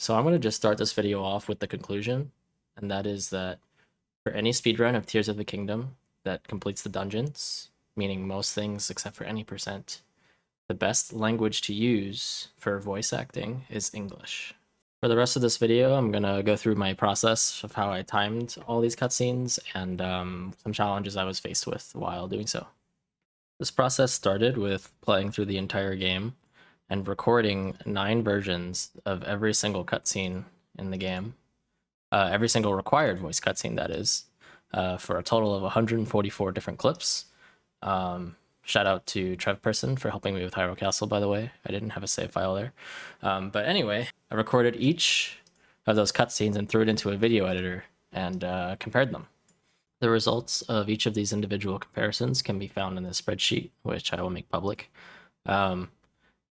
So I'm going to just start this video off with the conclusion, and that is that for any speedrun of Tears of the Kingdom that completes the dungeons, meaning most things except for any percent, the best language to use for voice acting is English. For the rest of this video, I'm going to go through my process of how I timed all these cutscenes and some challenges I was faced with while doing so. This process started with playing through the entire game and recording 9 versions of every single cutscene in the game, every single required voice cutscene, that is, for a total of 144 different clips. Shout out to Trev Person for helping me with Hyrule Castle, by the way. I didn't have a save file there. But anyway, I recorded each of those cutscenes and threw it into a video editor and compared them. The results of each of these individual comparisons can be found in this spreadsheet, which I will make public.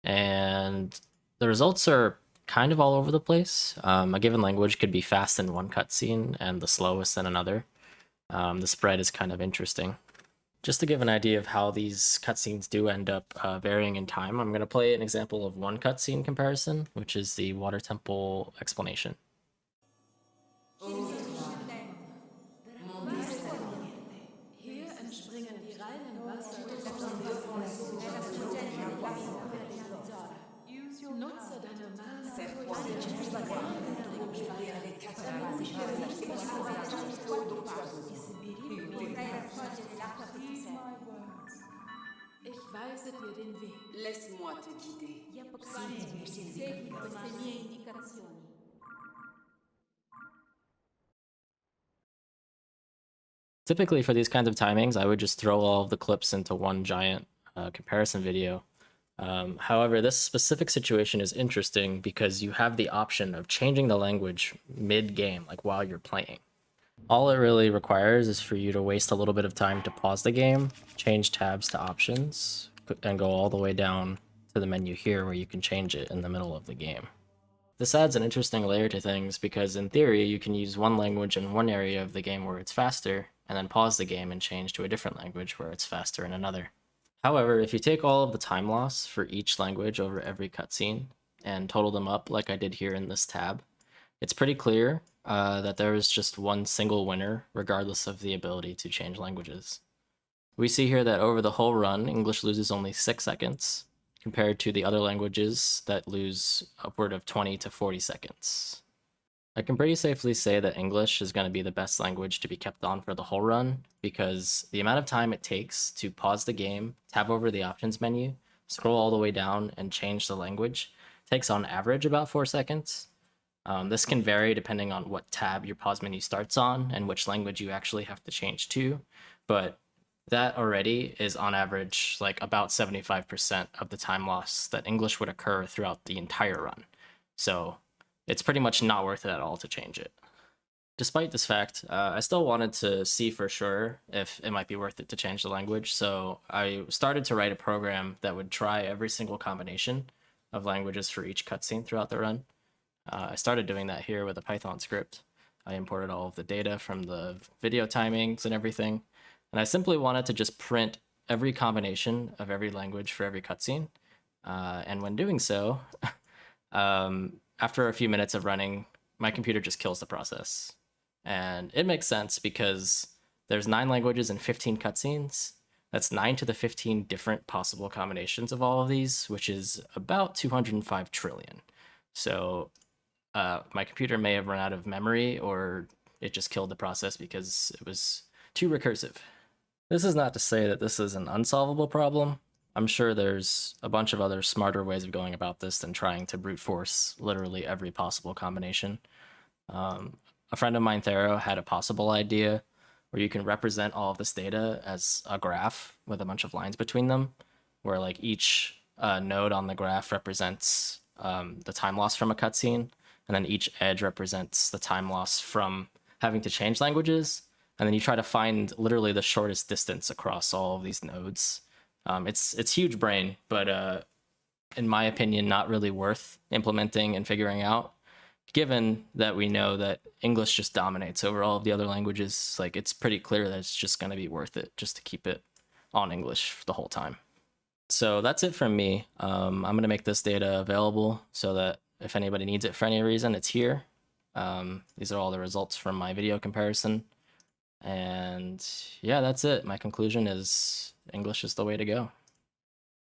And the results are kind of all over the place. A given language could be fast in one cutscene and the slowest in another. The spread is kind of interesting. Just to give an idea of how these cutscenes do end up varying in time, I'm going to play an example of one cutscene comparison, which is the Water Temple explanation. Ich weise dir den Weg. Laisse-moi te guider. Segui queste mie indicazioni. Typically for these kinds of timings, I would just throw all of the clips into one giant comparison video. However, this specific situation is interesting because you have the option of changing the language mid-game, like while you're playing. All it really requires is for you to waste a little bit of time to pause the game, change tabs to options, and go all the way down to the menu here where you can change it in the middle of the game. This adds an interesting layer to things because in theory you can use one language in one area of the game where it's faster, and then pause the game and change to a different language where it's faster in another. However, if you take all of the time loss for each language over every cutscene and total them up like I did here in this tab, it's pretty clear that there is just one single winner regardless of the ability to change languages. We see here that over the whole run, English loses only 6 seconds, compared to the other languages that lose upward of 20 to 40 seconds. I can pretty safely say that English is going to be the best language to be kept on for the whole run, because the amount of time it takes to pause the game, tab over the options menu, scroll all the way down, and change the language takes on average about 4 seconds. This can vary depending on what tab your pause menu starts on and which language you actually have to change to, but that already is on average like about 75% of the time loss that English would occur throughout the entire run. So it's pretty much not worth it at all to change it. Despite this fact, I still wanted to see for sure if it might be worth it to change the language, so I started to write a program that would try every single combination of languages for each cutscene throughout the run. I started doing that here with a Python script. I imported all of the data from the video timings and everything, and I simply wanted to just print every combination of every language for every cutscene. And when doing so, after a few minutes of running, my computer just kills the process. And it makes sense because there's 9 languages and 15 cutscenes. That's 9 to the 15 different possible combinations of all of these, which is about 205 trillion. So my computer may have run out of memory, or it just killed the process because it was too recursive. This is not to say that this is an unsolvable problem. I'm sure there's a bunch of other smarter ways of going about this than trying to brute force literally every possible combination. A friend of mine, Thero, had a possible idea where you can represent all of this data as a graph with a bunch of lines between them, where like each node on the graph represents the time loss from a cutscene, and then each edge represents the time loss from having to change languages, and then you try to find literally the shortest distance across all of these nodes. It's huge brain, but in my opinion, not really worth implementing and figuring out, given that we know that English just dominates over all of the other languages. Like, it's pretty clear that it's just going to be worth it just to keep it on English the whole time. So that's it from me. I'm going to make this data available so that if anybody needs it for any reason, it's here. These are all the results from my video comparison. And yeah, that's it. My conclusion is English is the way to go.